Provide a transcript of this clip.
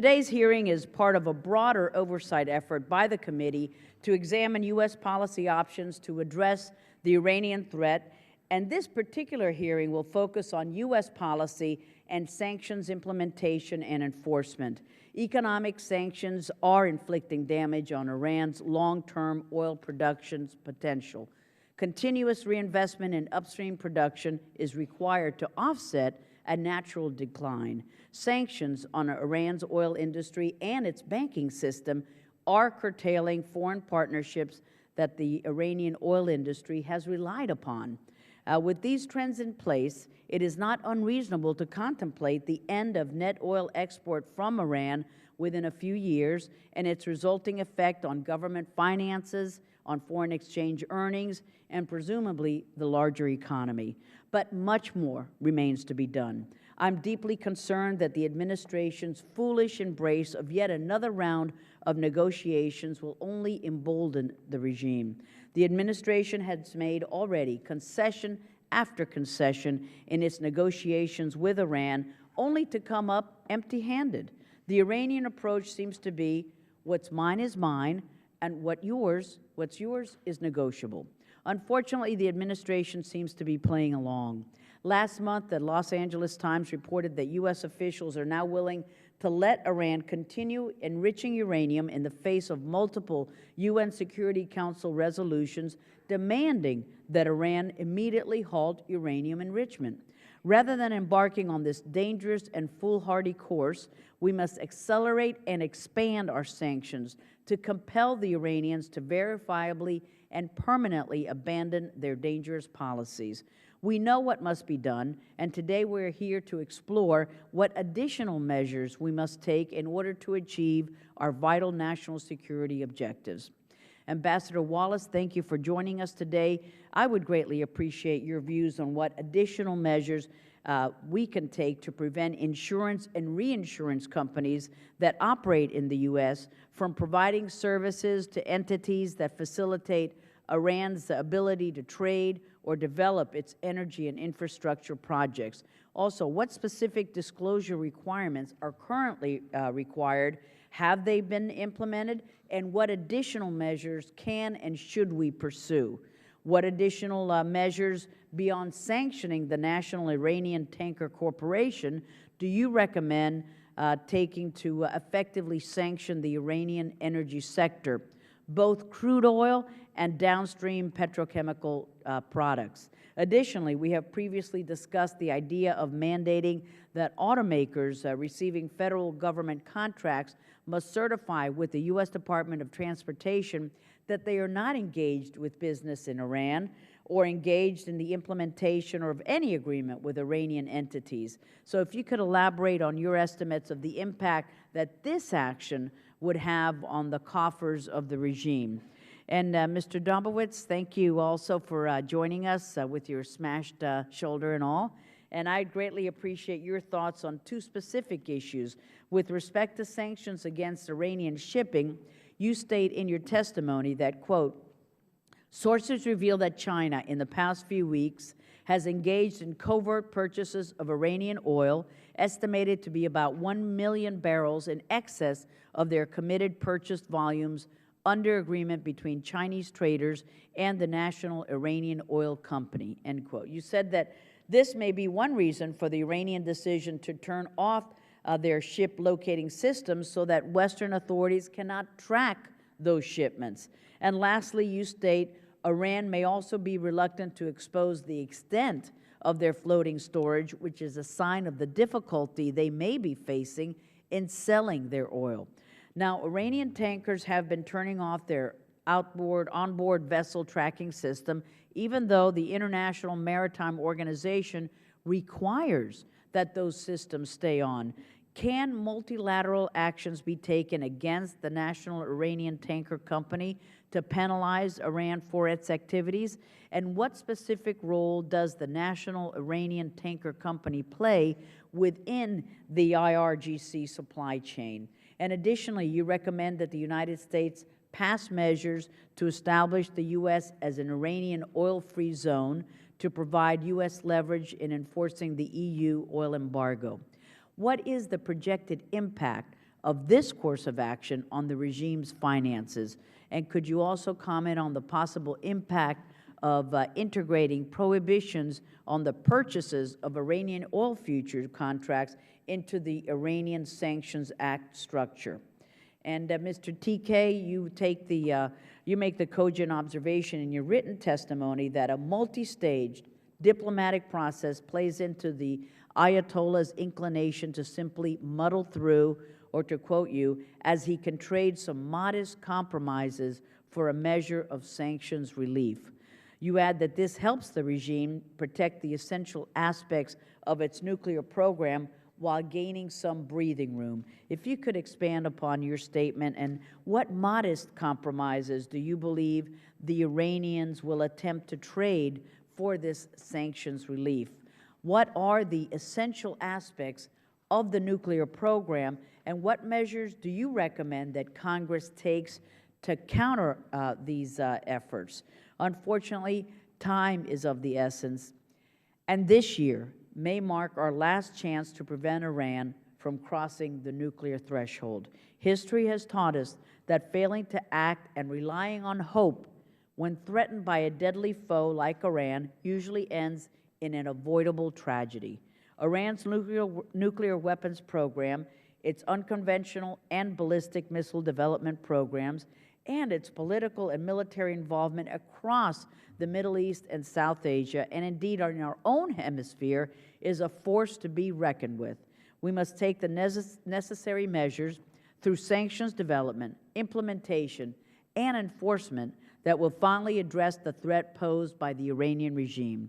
Today's hearing is part of a broader oversight effort by the committee to examine U.S. policy options to address the Iranian threat, and this particular hearing will focus on U.S. policy and sanctions implementation and enforcement. Economic sanctions are inflicting damage on Iran's long-term oil production potential. Continuous reinvestment in upstream production is required to offset a natural decline. Sanctions on Iran's oil industry and its banking system are curtailing foreign partnerships that the Iranian oil industry has relied upon. With these trends in place, it is not unreasonable to contemplate the end of net oil export from Iran within a few years and its resulting effect on government finances, on foreign exchange earnings, and presumably the larger economy. But much more remains to be done. I'm deeply concerned that the administration's foolish embrace of yet another round of negotiations will only embolden the regime. The administration has made already concession after concession in its negotiations with Iran, only to come up empty-handed. The Iranian approach seems to be, what's mine is mine, and what's yours is negotiable. Unfortunately, the administration seems to be playing along. Last month, the Los Angeles Times reported that U.S. officials are now willing to let Iran continue enriching uranium in the face of multiple UN Security Council resolutions demanding that Iran immediately halt uranium enrichment. Rather than embarking on this dangerous and foolhardy course, we must accelerate and expand our sanctions to compel the Iranians to verifiably and permanently abandon their dangerous policies. We know what must be done, and today we're here to explore what additional measures we must take in order to achieve our vital national security objectives. Ambassador Wallace, thank you for joining us today. I would greatly appreciate your views on what additional measures we can take to prevent insurance and reinsurance companies that operate in the U.S. from providing services to entities that facilitate Iran's ability to trade or develop its energy and infrastructure projects. Also, what specific disclosure requirements are currently required? Have they been implemented? And what additional measures can and should we pursue? What additional measures beyond sanctioning the National Iranian Tanker Corporation do you recommend taking to effectively sanction the Iranian energy sector, both crude oil and downstream petrochemical products? Additionally, we have previously discussed the idea of mandating that automakers receiving federal government contracts must certify with the U.S. Department of Transportation that they are not engaged with business in Iran or engaged in the implementation or of any agreement with Iranian entities. So if you could elaborate on your estimates of the impact that this action would have on the coffers of the regime. And Mr. Dobowitz, thank you also for joining us with your smashed shoulder and all. And I'd greatly appreciate your thoughts on two specific issues. With respect to sanctions against Iranian shipping, you state in your testimony that, quote, sources reveal that China in the past few weeks has engaged in covert purchases of Iranian oil, estimated to be about 1 million barrels in excess of their committed purchased volumes under agreement between Chinese traders and the National Iranian Oil Company, end quote. You said that this may be one reason for the Iranian decision to turn off their ship locating systems so that Western authorities cannot track those shipments. And lastly, you state Iran may also be reluctant to expose the extent of their floating storage, which is a sign of the difficulty they may be facing in selling their oil. Now, Iranian tankers have been turning off their onboard vessel tracking system, even though the International Maritime Organization requires that those systems stay on. Can multilateral actions be taken against the National Iranian Tanker Company to penalize Iran for its activities? And what specific role does the National Iranian Tanker Company play within the IRGC supply chain? And additionally, you recommend that the United States pass measures to establish the U.S. as an Iranian oil-free zone to provide U.S. leverage in enforcing the EU oil embargo. What is the projected impact of this course of action on the regime's finances? And could you also comment on the possible impact of integrating prohibitions on the purchases of Iranian oil future contracts into the Iranian Sanctions Act structure? And Mr. TK, you make the cogent observation in your written testimony that a multi-staged diplomatic process plays into the Ayatollah's inclination to simply muddle through, or to quote you, as he can trade some modest compromises for a measure of sanctions relief. You add that this helps the regime protect the essential aspects of its nuclear program while gaining some breathing room. If you could expand upon your statement, and what modest compromises do you believe the Iranians will attempt to trade for this sanctions relief? What are the essential aspects of the nuclear program, and what measures do you recommend that Congress takes to counter these efforts? Unfortunately, time is of the essence, and this year may mark our last chance to prevent Iran from crossing the nuclear threshold. History has taught us that failing to act and relying on hope when threatened by a deadly foe like Iran usually ends in an avoidable tragedy. Iran's nuclear weapons program, its unconventional and ballistic missile development programs, and its political and military involvement across the Middle East and South Asia, and indeed in our own hemisphere, is a force to be reckoned with. We must take the necessary measures through sanctions development, implementation, and enforcement that will finally address the threat posed by the Iranian regime.